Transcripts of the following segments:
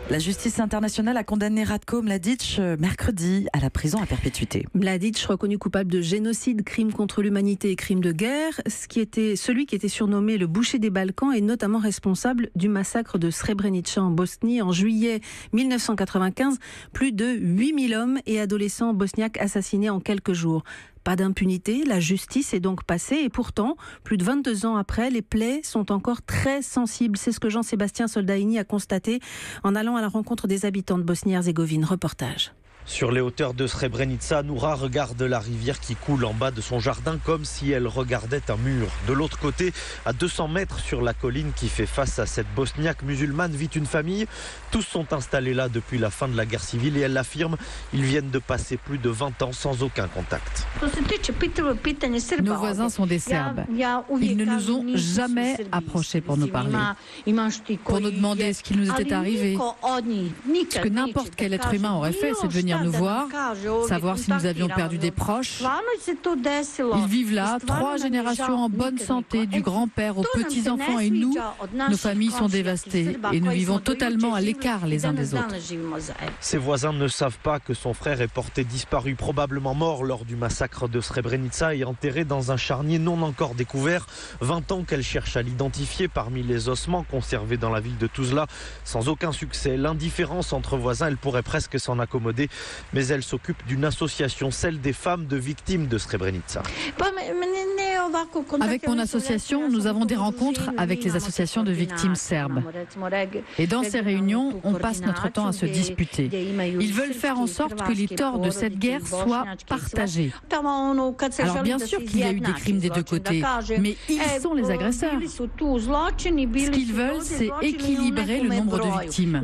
La justice internationale a condamné Ratko Mladic mercredi à la prison à perpétuité. Mladic, reconnu coupable de génocide, crime contre l'humanité et crime de guerre, celui qui était surnommé le boucher des Balkans est notamment responsable du massacre de Srebrenica en Bosnie en juillet 1995. Plus de 8000 hommes et adolescents bosniaques assassinés en quelques jours. Pas d'impunité, la justice est donc passée et pourtant, plus de 22 ans après, les plaies sont encore très sensibles. C'est ce que Jean-Sébastien Soldaini a constaté en allant à la rencontre des habitants de Bosnie-Herzégovine. Reportage. Sur les hauteurs de Srebrenica, Noura regarde la rivière qui coule en bas de son jardin comme si elle regardait un mur. De l'autre côté, à 200 mètres sur la colline qui fait face à cette bosniaque musulmane, vit une famille. Tous sont installés là depuis la fin de la guerre civile et elle l'affirme, ils viennent de passer plus de 20 ans sans aucun contact. Nos voisins sont des Serbes. Ils ne nous ont jamais approchés pour nous parler, pour nous demander ce qui nous était arrivé. Ce que n'importe quel être humain aurait fait, c'est de venir nous voir, savoir si nous avions perdu des proches. Ils vivent là, 3 générations en bonne santé, du grand-père aux petits-enfants, et nous, nos familles sont dévastées et nous vivons totalement à l'écart les uns des autres. Ses voisins ne savent pas que son frère est porté disparu, probablement mort lors du massacre de Srebrenica et enterré dans un charnier non encore découvert. 20 ans qu'elle cherche à l'identifier parmi les ossements conservés dans la ville de Tuzla, sans aucun succès. L'indifférence entre voisins, elle pourrait presque s'en accommoder. Mais elle s'occupe d'une association, celle des femmes de victimes de Srebrenica. Avec mon association, nous avons des rencontres avec les associations de victimes serbes. Et dans ces réunions, on passe notre temps à se disputer. Ils veulent faire en sorte que les torts de cette guerre soient partagés. Alors bien sûr qu'il y a eu des crimes des deux côtés, mais ils sont les agresseurs. Ce qu'ils veulent, c'est équilibrer le nombre de victimes.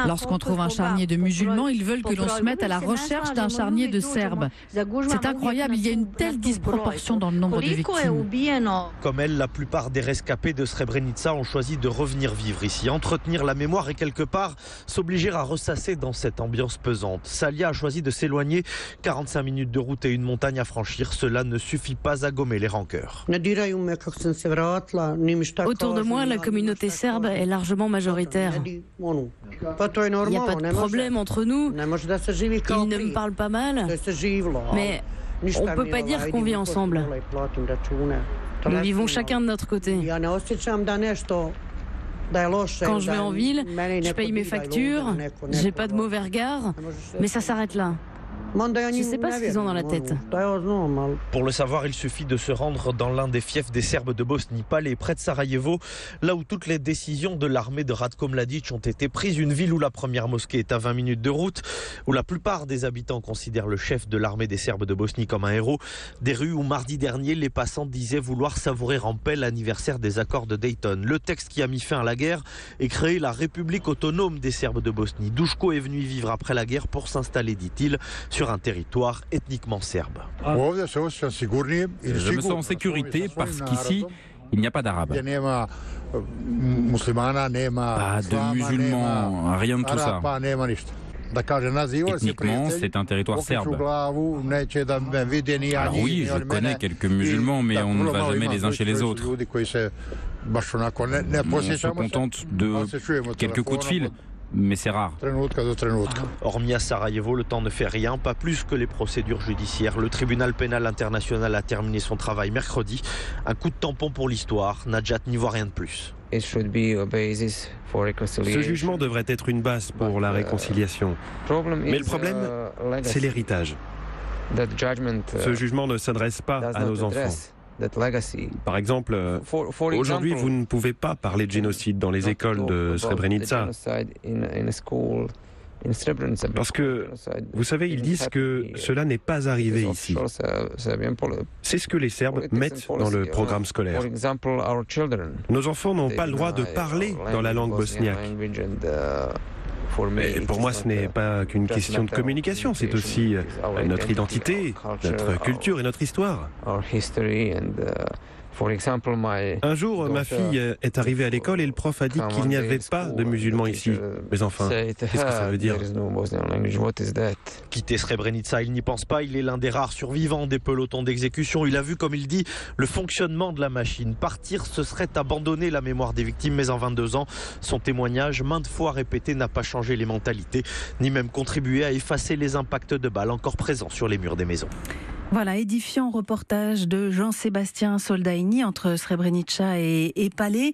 Lorsqu'on trouve un charnier de musulmans, ils veulent que l'on se mette à la recherche d'un charnier de Serbes. C'est incroyable, il y a une telle disproportion dans le nombre de victimes. Comme elle, la plupart des rescapés de Srebrenica ont choisi de revenir vivre ici, entretenir la mémoire et quelque part s'obliger à ressasser dans cette ambiance pesante. Salia a choisi de s'éloigner, 45 minutes de route et une montagne à franchir, cela ne suffit pas à gommer les rancœurs. Autour de moi, la communauté serbe est largement majoritaire. Il n'y a pas de problème entre nous. Ils ne me parlent pas mal, mais on ne peut pas dire qu'on vit ensemble. Nous vivons chacun de notre côté. Quand je vais en ville, je paye mes factures, j'ai pas de mauvais regard, mais ça s'arrête là. Je ne sais pas ce qu'ils ont dans la tête. Pour le savoir, il suffit de se rendre dans l'un des fiefs des Serbes de Bosnie, Palais, près de Sarajevo, là où toutes les décisions de l'armée de Ratko Mladic ont été prises. Une ville où la première mosquée est à 20 minutes de route, où la plupart des habitants considèrent le chef de l'armée des Serbes de Bosnie comme un héros. Des rues où mardi dernier, les passants disaient vouloir savourer en paix l'anniversaire des accords de Dayton. Le texte qui a mis fin à la guerre et créé la République autonome des Serbes de Bosnie. Duško est venu y vivre après la guerre pour s'installer, dit-il, sur un territoire ethniquement serbe. Je me sens en sécurité parce qu'ici, il n'y a pas d'Arabes. Pas de musulmans, rien de tout ça. Ethniquement, c'est un territoire serbe. Alors oui, je connais quelques musulmans, mais on ne va jamais les uns chez les autres. On se contente de quelques coups de fil. Mais c'est rare. Hormis à Sarajevo, le temps ne fait rien, pas plus que les procédures judiciaires. Le tribunal pénal international a terminé son travail mercredi. Un coup de tampon pour l'histoire. Nadjat n'y voit rien de plus. Ce jugement devrait être une base pour la réconciliation. Mais le problème, c'est l'héritage. Ce jugement ne s'adresse pas à nos enfants. Par exemple, aujourd'hui, vous ne pouvez pas parler de génocide dans les écoles de Srebrenica. Parce que, vous savez, ils disent que cela n'est pas arrivé ici. C'est ce que les Serbes mettent dans le programme scolaire. Nos enfants n'ont pas le droit de parler dans la langue bosniaque. Mais pour moi, ce n'est pas qu'une question de communication, c'est aussi notre identité, notre culture et notre histoire. Un jour, ma fille est arrivée à l'école et le prof a dit qu'il n'y avait pas de musulmans ici. Mais enfin, qu'est-ce que ça veut dire? Quitter Srebrenica, il n'y pense pas. Il est l'un des rares survivants des pelotons d'exécution. Il a vu, comme il dit, le fonctionnement de la machine. Partir, ce serait abandonner la mémoire des victimes. Mais en 22 ans, son témoignage, maintes fois répété, n'a pas changé les mentalités, ni même contribué à effacer les impacts de balles encore présents sur les murs des maisons. Voilà, édifiant reportage de Jean-Sébastien Soldaini entre Srebrenica et Palais.